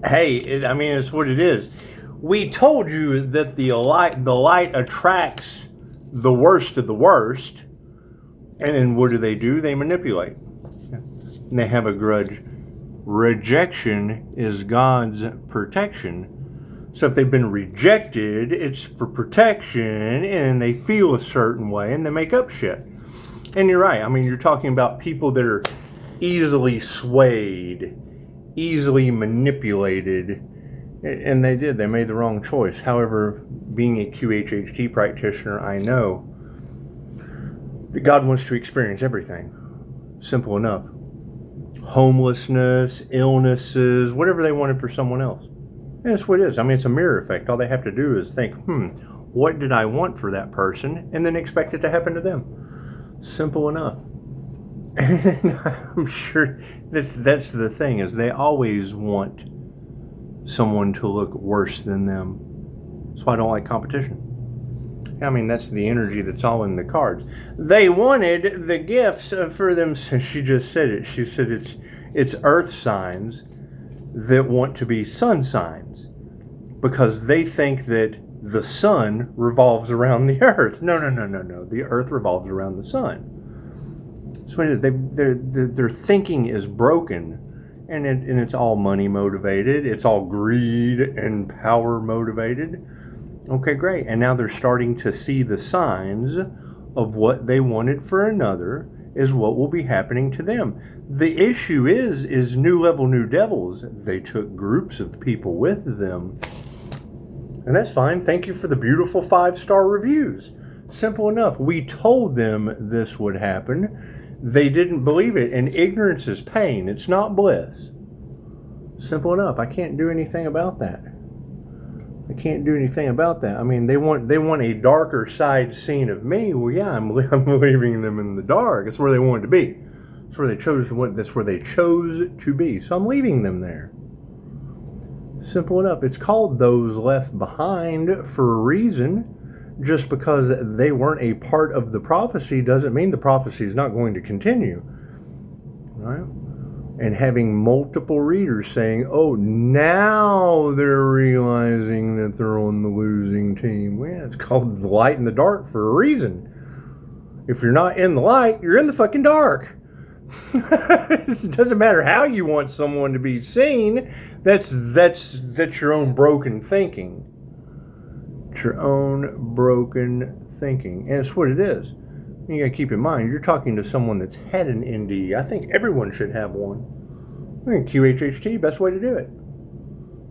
Hey, I mean, it's what it is. We told you that the light attracts the worst of the worst, and then what do? They manipulate. And they have a grudge. Rejection is God's protection. So if they've been rejected, it's for protection, and they feel a certain way, and they make up shit. And you're right. I mean, you're talking about people that are easily swayed, easily manipulated, and they made the wrong choice. However, being a QHHT practitioner, I know that God wants to experience everything. Simple enough. Homelessness, illnesses, whatever they wanted for someone else. And that's what it is. I mean, it's a mirror effect. All they have to do is think, what did I want for that person? And then expect it to happen to them. Simple enough. And I'm sure that's the thing, is they always want someone to look worse than them. That's why I don't like competition. I mean, that's the energy that's all in the cards. They wanted the gifts for them. She just said it. She said it's earth signs that want to be sun signs because they think that the sun revolves around the earth. No. The earth revolves around the sun. So their thinking is broken, and it's all money motivated. It's all greed and power motivated. Okay, great. And now they're starting to see the signs of what they wanted for another is what will be happening to them. The issue is new level, new devils. They took groups of people with them. And that's fine. Thank you for the beautiful 5-star reviews. Simple enough. We told them this would happen. They didn't believe it. And ignorance is pain. It's not bliss. Simple enough. I can't do anything about that. I can't do anything about that. I mean, they want a darker side scene of me. Well, yeah, I'm leaving them in the dark. It's where they wanted to be. That's where they chose to be. So I'm leaving them there. Simple enough. It's called Those Left Behind for a reason. Just because they weren't a part of the prophecy doesn't mean the prophecy is not going to continue. Right? And having multiple readers saying, oh, now they're realizing that they're on the losing team. Well, yeah, it's called the light and the dark for a reason. If you're not in the light, you're in the fucking dark. It doesn't matter how you want someone to be seen. That's your own broken thinking. It's your own broken thinking. And it's what it is. You got to keep in mind, you're talking to someone that's had an NDE. I think everyone should have one. I mean, QHHT, best way to do it.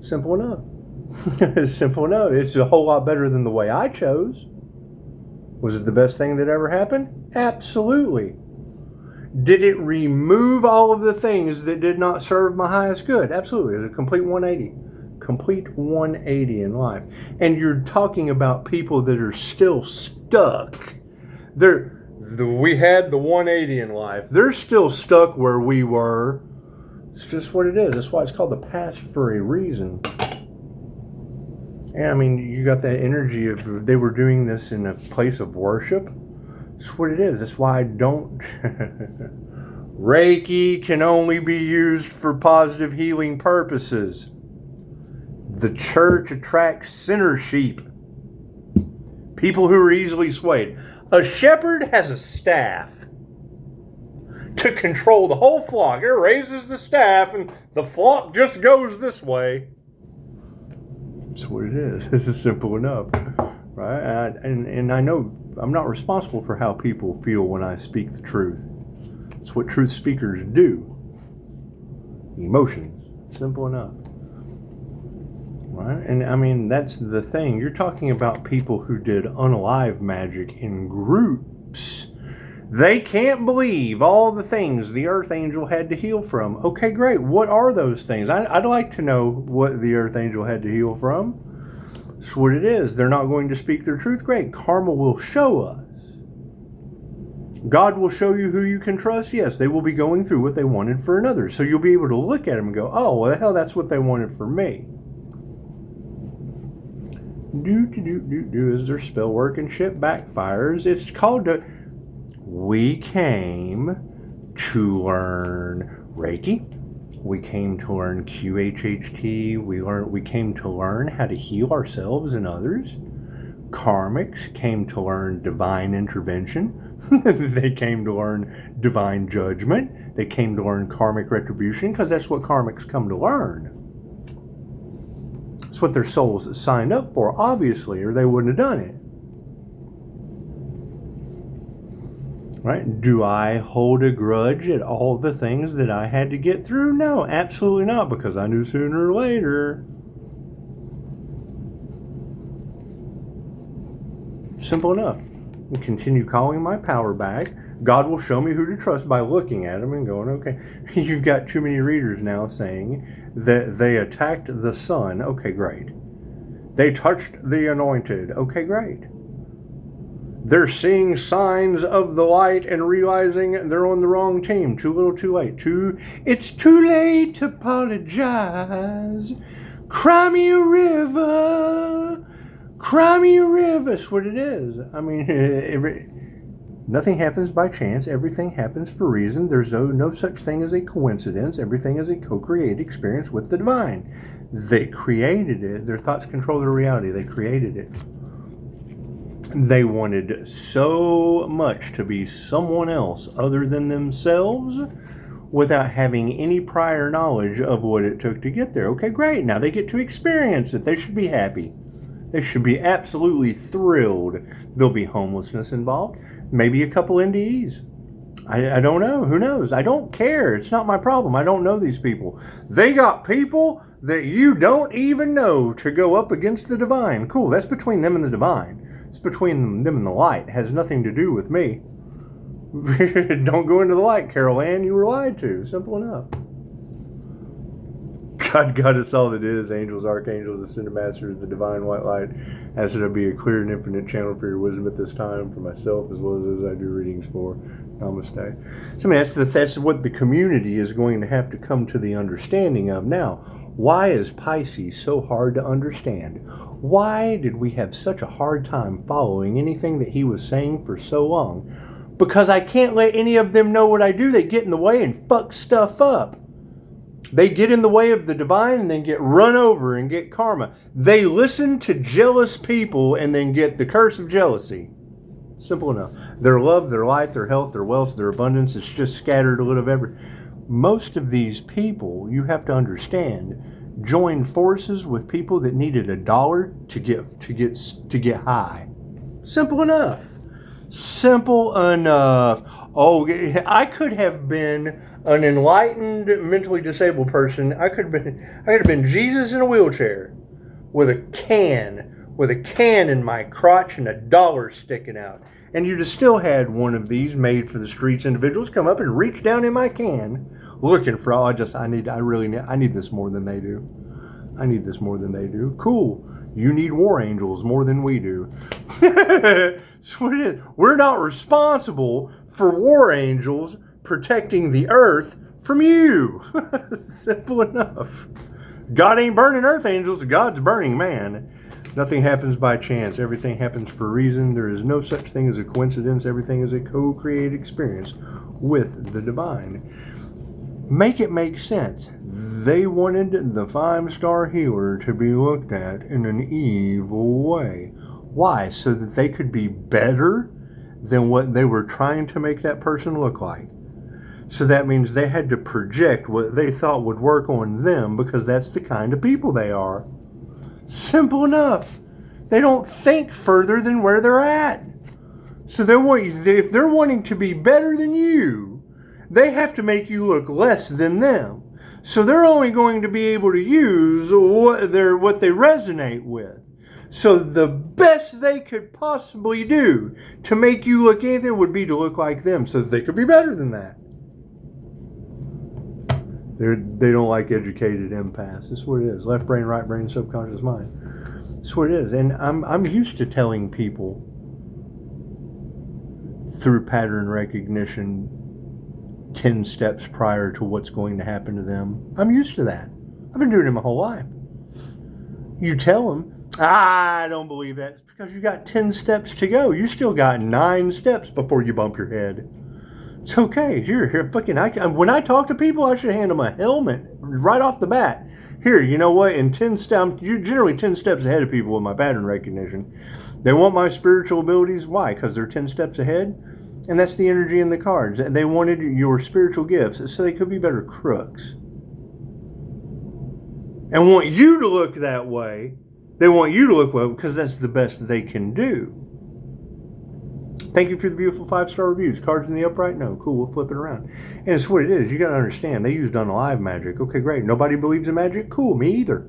Simple enough. Simple enough. It's a whole lot better than the way I chose. Was it the best thing that ever happened? Absolutely. Did it remove all of the things that did not serve my highest good? Absolutely. It was a complete 180. Complete 180 in life. And you're talking about people that are still stuck. We had the 180 in life. They're still stuck where we were. It's just what it is. That's why it's called the past for a reason. And I mean, you got that energy of they were doing this in a place of worship. That's what it is. That's why I don't. Reiki can only be used for positive healing purposes. The church attracts sinner sheep. People who are easily swayed. A shepherd has a staff to control the whole flock. It raises the staff and the flock just goes this way. That's what it is. This is simple enough. Right? And I know I'm not responsible for how people feel when I speak the truth. It's what truth speakers do. Emotions. Simple enough. Right? And I mean, that's the thing. You're talking about people who did unalive magic in groups. They can't believe all the things the Earth Angel had to heal from. Okay, great. What are those things? I'd like to know what the Earth Angel had to heal from. That's what it is. They're not going to speak their truth. Great. Karma will show us. God will show you who you can trust. Yes, they will be going through what they wanted for another. So you'll be able to look at them and go, oh, well, the hell, that's what they wanted for me. As their spell work and shit backfires. It's called we came to learn Reiki, We came to learn QHHT. We came to learn how to heal ourselves and others. Karmics came to learn divine intervention. They came to learn divine judgment. They came to learn karmic retribution, because that's what karmics come to learn. It's what their souls signed up for, obviously, or they wouldn't have done it. Right? Do I hold a grudge at all the things that I had to get through? No, absolutely not, because I knew sooner or later. Simple enough. And continue calling my power back. God will show me who to trust by looking at them and going, okay, you've got too many readers now saying that they attacked the sun. Okay, great. They touched the anointed. Okay, great. They're seeing signs of the light and realizing they're on the wrong team. Too little, too late. It's too late to apologize. Cry me a river. Cry me a river. That's what it is. I mean, nothing happens by chance. Everything happens for a reason. There's no such thing as a coincidence. Everything is a co-created experience with the divine. They created it. Their thoughts control their reality. They created it. They wanted so much to be someone else other than themselves without having any prior knowledge of what it took to get there. Okay, great. Now they get to experience it. They should be happy. They should be absolutely thrilled. There'll be homelessness involved. Maybe a couple NDEs. I don't know. Who knows? I don't care. It's not my problem. I don't know these people. They got people that you don't even know to go up against the divine. Cool. That's between them and the divine. It's between them and the light. It has nothing to do with me. Don't go into the light, Carol Ann. You were lied to. Simple enough. God got us all that is. Angels, archangels, ascended masters, the divine white light. Ask that I be a clear and infinite channel for your wisdom at this time, for myself as well as those I do readings for. Namaste. So, I mean, that's what the community is going to have to come to the understanding of now. Why is Pisces so hard to understand? Why did we have such a hard time following anything that he was saying for so long? Because I can't let any of them know what I do. They get in the way and fuck stuff up. They get in the way of the divine and then get run over and get karma. They listen to jealous people and then get the curse of jealousy. Simple enough. Their love, their life, their health, their wealth, their abundance, it's just scattered a little of every. Most of these people, you have to understand, joined forces with people that needed $1 to get high. Simple enough. Simple enough. Oh, I could have been an enlightened, mentally disabled person. I could have been Jesus in a wheelchair with a can in my crotch and $1 sticking out. And you'd have still had one of these made for the streets individuals come up and reach down in my can looking for I need this more than they do. I need this more than they do. Cool. You need war angels more than we do. That's what it is. We're not responsible for war angels protecting the earth from you. Simple enough. God ain't burning earth angels. God's burning man. Nothing happens by chance. Everything happens for a reason. There is no such thing as a coincidence. Everything is a co-created experience with the divine. Make it make sense. They wanted the 5-star healer to be looked at in an evil way. Why? So that they could be better than what they were trying to make that person look like. So that means they had to project what they thought would work on them because that's the kind of people they are. Simple enough. They don't think further than where they're at. So if they're wanting to be better than you, they have to make you look less than them. So they're only going to be able to use what they resonate with. So the best they could possibly do to make you look anything would be to look like them so that they could be better than that. They don't like educated empaths. That's what it is. Left brain, right brain, subconscious mind. That's what it is. And I'm used to telling people through pattern recognition 10 steps prior to what's going to happen to them. I'm used to that. I've been doing it my whole life. You tell them, I don't believe that. It's because you got 10 steps to go. You still got 9 steps before you bump your head. It's okay. Here, fucking, when I talk to people, I should hand them a helmet right off the bat. Here, you know what? In 10 steps, you're generally 10 steps ahead of people with my pattern recognition. They want my spiritual abilities. Why? Because they're 10 steps ahead. And that's the energy in the cards. They wanted your spiritual gifts so they could be better crooks. And want you to look that way. They want you to look well because that's the best they can do. Thank you for the beautiful 5-star reviews. Cards in the upright? No. Cool, we'll flip it around. And it's what it is. You got to understand. They used unalive magic. Okay, great. Nobody believes in magic? Cool, me either.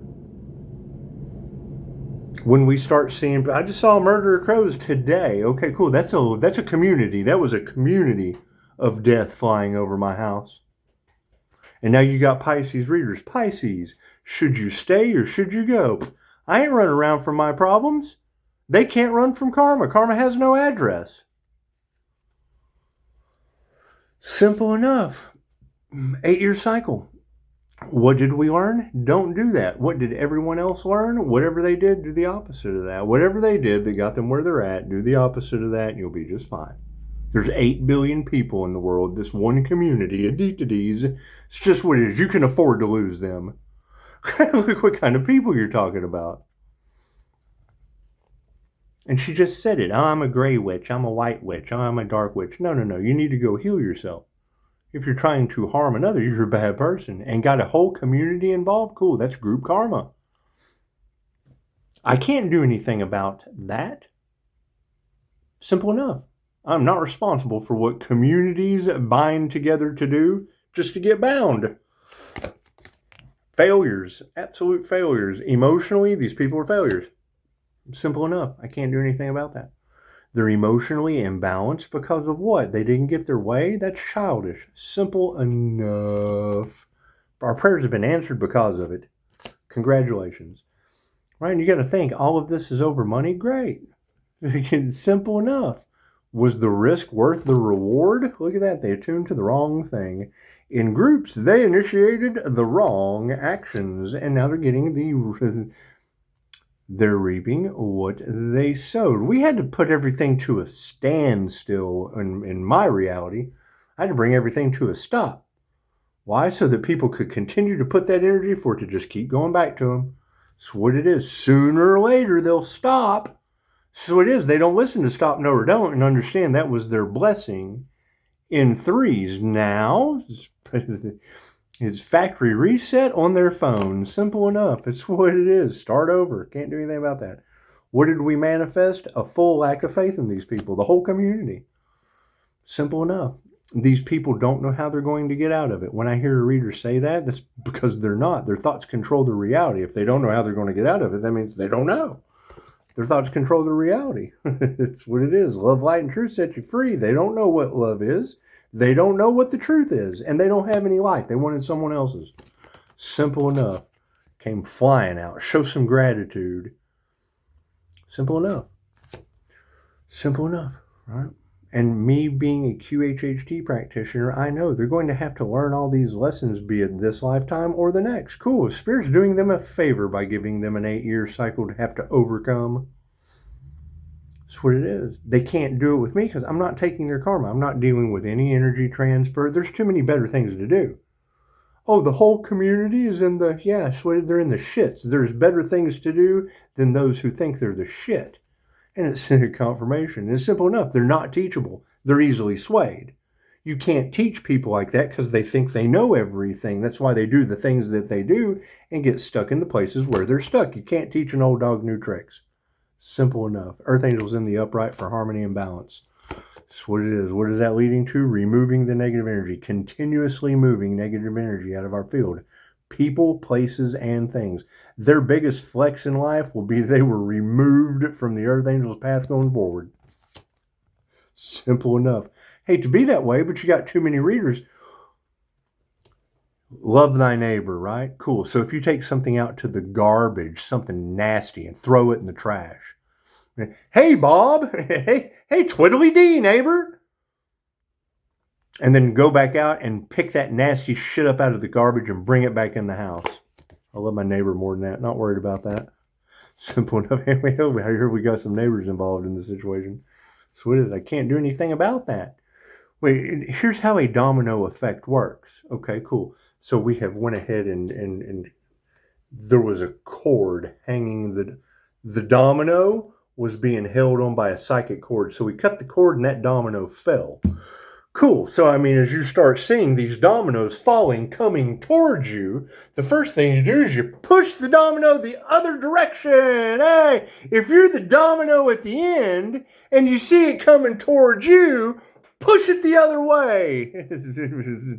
When we start seeing... I just saw Murder of Crows today. Okay, cool. That's a community. That was a community of death flying over my house. And now you got Pisces readers. Pisces, should you stay or should you go? I ain't running around from my problems. They can't run from karma. Karma has no address. Simple enough. 8-year cycle. What did we learn? Don't do that. What did everyone else learn? Whatever they did, do the opposite of that. Whatever they did that got them where they're at, do the opposite of that and you'll be just fine. There's 8 billion people in the world. This one community, Adidas, it's just what it is. You can afford to lose them. Look what kind of people you're talking about. And she just said it. Oh, I'm a gray witch. I'm a white witch. Oh, I'm a dark witch. No. You need to go heal yourself. If you're trying to harm another, you're a bad person. And got a whole community involved? Cool. That's group karma. I can't do anything about that. Simple enough. I'm not responsible for what communities bind together to do just to get bound. Failures. Absolute failures. Emotionally, these people are failures. Simple enough. I can't do anything about that. They're emotionally imbalanced because of what? They didn't get their way? That's childish. Simple enough. Our prayers have been answered because of it. Congratulations. Right? And you got to think, all of this is over money? Great. Simple enough. Was the risk worth the reward? Look at that. They attuned to the wrong thing. In groups, they initiated the wrong actions. And now they're getting they're reaping what they sowed. We had to put everything to a standstill in my reality. I had to bring everything to a stop. Why? So that people could continue to put that energy for it to just keep going back to them. That's what it is. Sooner or later, they'll stop. So it is. They don't listen to Stop, No, or Don't and understand that was their blessing in threes. Now, it's factory reset on their phone. Simple enough. It's what it is. Start over. Can't do anything about that. What did we manifest? A full lack of faith in these people, the whole community. Simple enough. These people don't know how they're going to get out of it. When I hear a reader say that, that's because they're not. Their thoughts control their reality. If they don't know how they're going to get out of it, that means they don't know. Their thoughts control their reality. It's what it is. Love, light, and truth set you free. They don't know what love is. They don't know what the truth is. And they don't have any light. They wanted someone else's. Simple enough. Came flying out. Show some gratitude. Simple enough. Simple enough. Right? And me being a QHHT practitioner, I know they're going to have to learn all these lessons, be it this lifetime or the next. Cool. Spirit's doing them a favor by giving them an 8-year cycle to have to overcome. That's what it is. They can't do it with me because I'm not taking their karma. I'm not dealing with any energy transfer. There's too many better things to do. Oh, the whole community is in the, they're in the shits. There's better things to do than those who think they're the shit. And it's a confirmation. It's simple enough. They're not teachable. They're easily swayed. You can't teach people like that because they think they know everything. That's why they do the things that they do and get stuck in the places where they're stuck. You can't teach an old dog new tricks. Simple enough. Earth angels in the upright for harmony and balance. That's what it is. What is that leading to? Removing the negative energy. Continuously moving negative energy out of our field. People, places, and things. Their biggest flex in life will be they were removed from the Earth Angel's path going forward. Simple enough. Hate to be that way, but you got too many readers. Love thy neighbor, right? Cool. So if you take something out to the garbage, something nasty, and throw it in the trash. Hey, Bob. Hey, Twiddly Dee, neighbor. And then go back out and pick that nasty shit up out of the garbage and bring it back in the house. I love my neighbor more than that. Not worried about that. Simple enough. I hear we got some neighbors involved in the situation. So it is. I can't do anything about that. Wait, here's how a domino effect works. Okay, cool. So we have went ahead and there was a cord hanging. The domino was being held on by a psychic cord. So we cut the cord and that domino fell. Cool. So, I mean, as you start seeing these dominoes falling, coming towards you, the first thing you do is you push the domino the other direction. Hey, if you're the domino at the end and you see it coming towards you, push it the other way.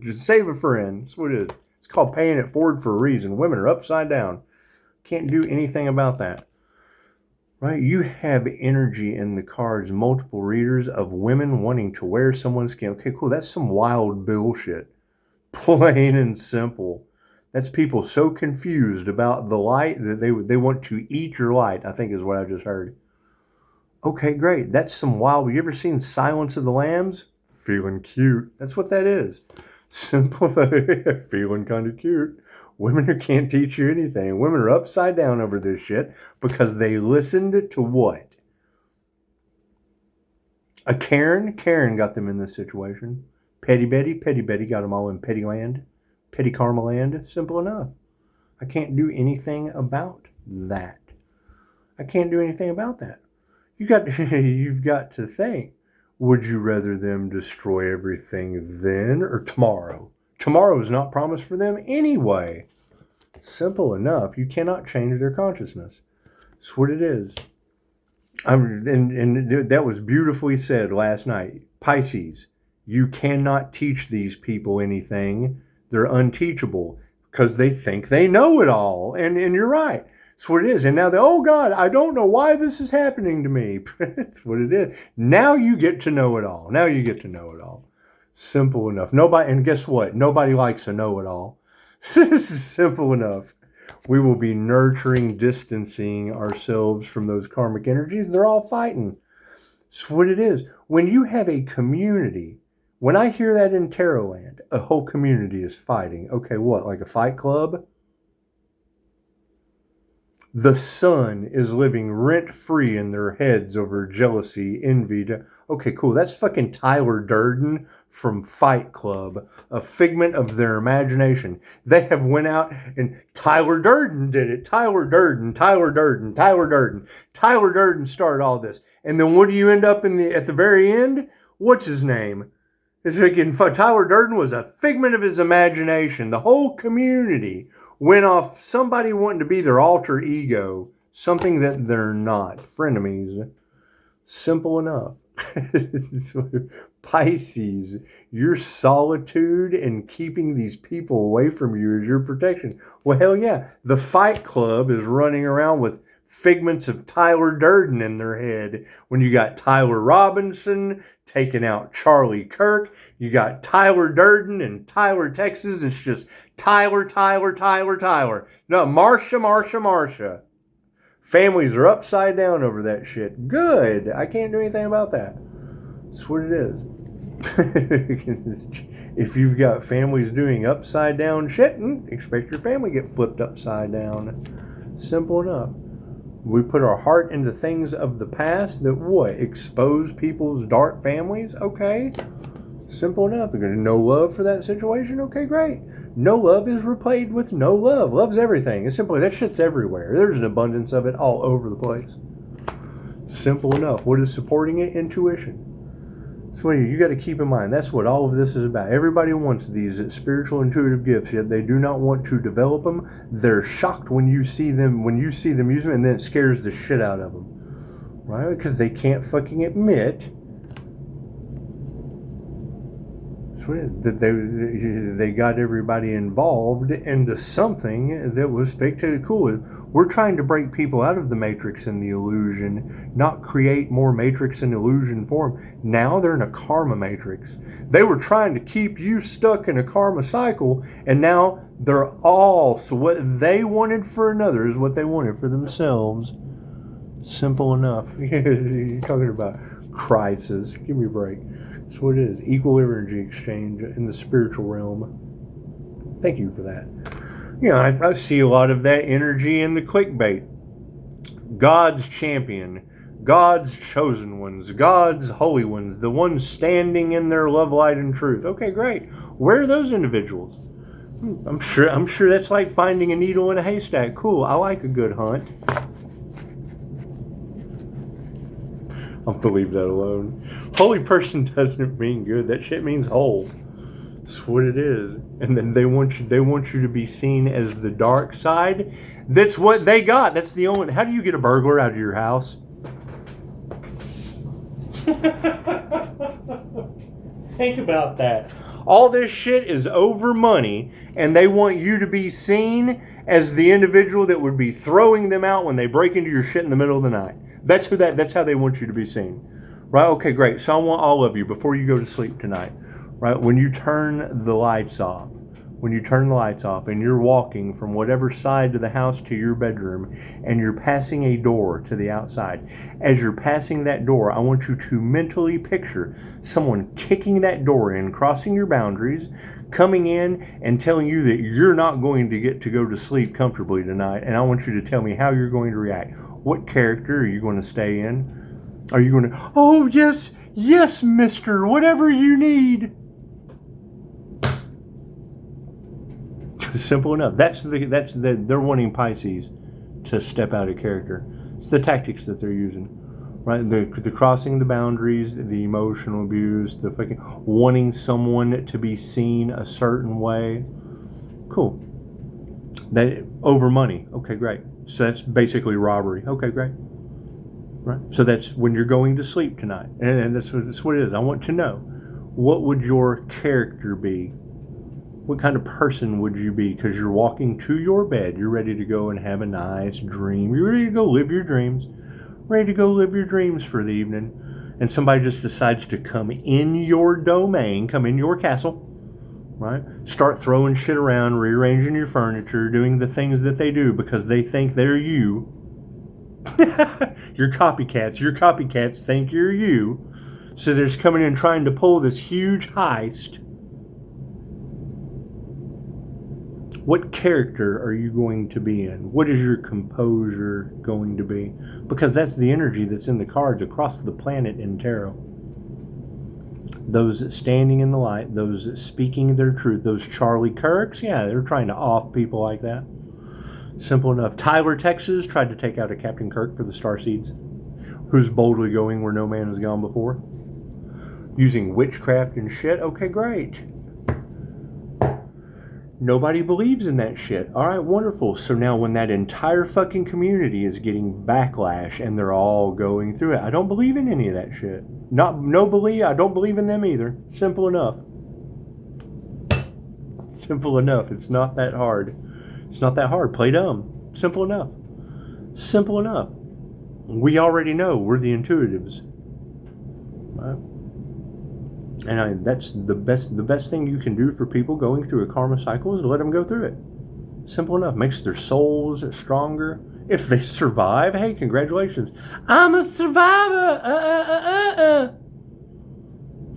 Just save a friend. That's what it is. It's called paying it forward for a reason. Women are upside down. Can't do anything about that. Right? You have energy in the cards, multiple readers of women wanting to wear someone's skin. Okay, cool. That's some wild bullshit. Plain and simple. That's people so confused about the light that they want to eat your light, I think is what I just heard. Okay, great. That's some wild. You ever seen Silence of the Lambs? Feeling cute. That's what that is. Simple. Feeling kind of cute. Women can't teach you anything. Women are upside down over this shit because they listened to what? A Karen? Karen got them in this situation. Petty Betty got them all in petty land. Petty karma land. Simple enough. I can't do anything about that. I can't do anything about that. You've got to think. Would you rather them destroy everything then or tomorrow? Tomorrow is not promised for them anyway. Simple enough. You cannot change their consciousness. That's what it is. And that was beautifully said last night. Pisces, you cannot teach these people anything. They're unteachable because they think they know it all. And you're right. That's what it is. And now oh God, I don't know why this is happening to me. That's what it is. Now you get to know it all. Now you get to know it all. Simple enough. Nobody, and guess what? Nobody likes a know-it-all. This is simple enough. We will be nurturing, distancing ourselves from those karmic energies. They're all fighting. That's what it is. When you have a community, when I hear that in Tarot land, a whole community is fighting. Okay, what? Like a fight club? The sun is living rent-free in their heads over jealousy, envy. Okay, cool. That's fucking Tyler Durden from Fight Club, a figment of their imagination. They have went out and Tyler Durden did it. Tyler Durden started all this. And then what do you end up at the very end? What's his name? It's like Tyler Durden was a figment of his imagination. The whole community went off somebody wanting to be their alter ego, something that they're not. Frenemies. Simple enough. Pisces, your solitude and keeping these people away from you is your protection. Well, hell yeah. The Fight Club is running around with figments of Tyler Durden in their head. When you got Tyler Robinson taking out Charlie Kirk, you got Tyler Durden in Tyler, Texas. It's just Tyler. No, Marsha. Families are upside down over that shit. Good. I can't do anything about that. That's what it is. If you've got families doing upside down shit, expect your family to get flipped upside down. Simple enough. We put our heart into things of the past that expose people's dark families. Okay. Simple enough. You're going to no love for that situation. Okay, great. No love is replaced with no love. Love's everything. It's simply that shit's everywhere. There's an abundance of it all over the place. Simple enough. What is supporting it? Intuition. So you got to keep in mind, that's what all of this is about. Everybody wants these spiritual intuitive gifts, yet they do not want to develop them. They're shocked when you see them use them, and then it scares the shit out of them. Right? Because they can't fucking admit that they got everybody involved into something that was fake. Cool. We're trying to break people out of the matrix and the illusion, not create more matrix and illusion for them. Now they're in a karma matrix. They were trying to keep you stuck in a karma cycle, and now they're all, so what they wanted for another is what they wanted for themselves. Simple enough. You're talking about crisis. Give me a break. That's what it is. Equal energy exchange in the spiritual realm. Thank you for that. I see a lot of that energy in the clickbait. God's champion. God's chosen ones, God's holy ones, the ones standing in their love, light, and truth. Okay, great. Where are those individuals? I'm sure that's like finding a needle in a haystack. Cool. I like a good hunt. I'm gonna leave that alone. Holy person doesn't mean good. That shit means whole. That's what it is. And then they want you to be seen as the dark side. That's what they got. That's the only. How do you get a burglar out of your house? Think about that. All this shit is over money, and they want you to be seen as the individual that would be throwing them out when they break into your shit in the middle of the night. That's how they want you to be seen. Right? Okay, great. So I want all of you, before you go to sleep tonight, right, when you turn the lights off, and you're walking from whatever side of the house to your bedroom, and you're passing a door to the outside, as you're passing that door, I want you to mentally picture someone kicking that door in, crossing your boundaries, coming in and telling you that you're not going to get to go to sleep comfortably tonight, and I want you to tell me how you're going to react. What character are you going to stay in? Are you going to, oh yes, mister, whatever you need? Simple enough. They're wanting Pisces to step out of character. It's the tactics that they're using, right? The crossing the boundaries, the emotional abuse, the fucking wanting someone to be seen a certain way. Cool. That over money. Okay, great. So that's basically robbery. Okay, great. Right. So that's when you're going to sleep tonight, and that's what it is. I want to know, what would your character be? What kind of person would you be? Because you're walking to your bed. You're ready to go and have a nice dream. You're ready to go live your dreams. Ready to go live your dreams for the evening. And somebody just decides to come in your domain, come in your castle, right? Start throwing shit around, rearranging your furniture, doing the things that they do because they think they're you. You're copycats. Your copycats think you're you. So they're just coming in trying to pull this huge heist. What character are you going to be in? What is your composure going to be? Because that's the energy that's in the cards across the planet in tarot. Those standing in the light, those speaking their truth, those Charlie Kirks, yeah, they're trying to off people like that. Simple enough. Tyler, Texas, tried to take out a Captain Kirk for the Starseeds, who's boldly going where no man has gone before. Using witchcraft and shit. Okay, great. Nobody believes in that shit. All right, wonderful. So now when that entire fucking community is getting backlash and they're all going through it, I don't believe in any of that shit. I don't believe in them either. Simple enough. Simple enough. It's not that hard. It's not that hard. Play dumb. Simple enough. Simple enough. We already know we're the intuitives. Right? And that's the best thing you can do for people going through a karma cycle is to let them go through it. Simple enough. Makes their souls stronger. If they survive, hey, congratulations. I'm a survivor.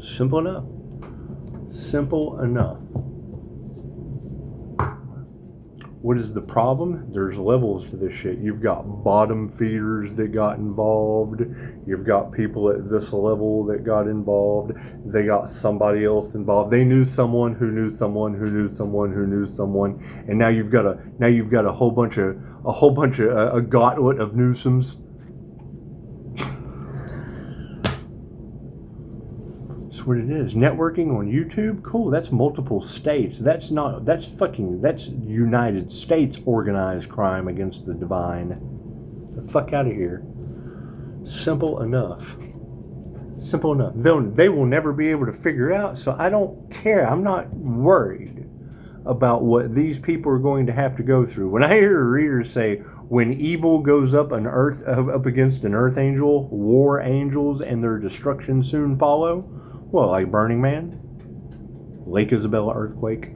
Simple enough. Simple enough. What is the problem? There's levels to this shit. You've got bottom feeders that got involved. You've got people at this level that got involved. They got somebody else involved. They knew someone who knew someone who knew someone who knew someone, and now you've got a whole bunch of a gauntlet of Newsomes. That's what it is. Networking on YouTube, cool. That's multiple states. That's United States organized crime against the divine. The fuck out of here. Simple enough. Simple enough. They will never be able to figure out, so I don't care. I'm not worried about what these people are going to have to go through. When I hear a reader say, when evil goes up against an earth angel, war angels and their destruction soon follow, well, like Burning Man, Lake Isabella earthquake.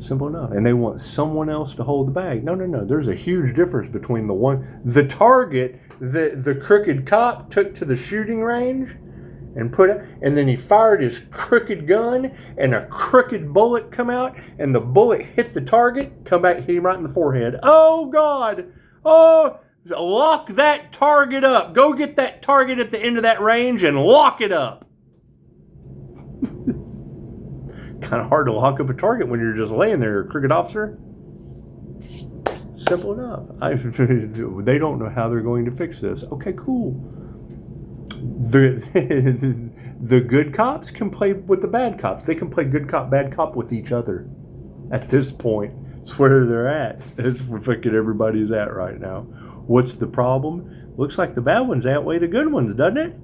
Simple enough. And they want someone else to hold the bag. No. There's a huge difference between the target that the crooked cop took to the shooting range and then he fired his crooked gun and a crooked bullet come out and the bullet hit the target, come back, hit him right in the forehead. Oh God! Oh, Lock that target up. Go get that target at the end of that range and lock it up. Kind of hard to lock up a target when you're just laying there, cricket officer. Simple enough. They don't know how they're going to fix this. Okay, cool. The good cops can play with the bad cops. They can play good cop, bad cop with each other. At this point, it's where they're at. It's where fucking everybody's at right now. What's the problem? Looks like the bad ones outweigh the good ones, doesn't it?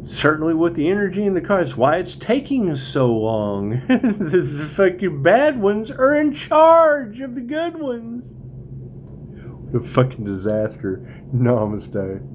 Certainly with the energy in the car. That's why it's taking so long. The fucking bad ones are in charge of the good ones. What a fucking disaster. Namaste.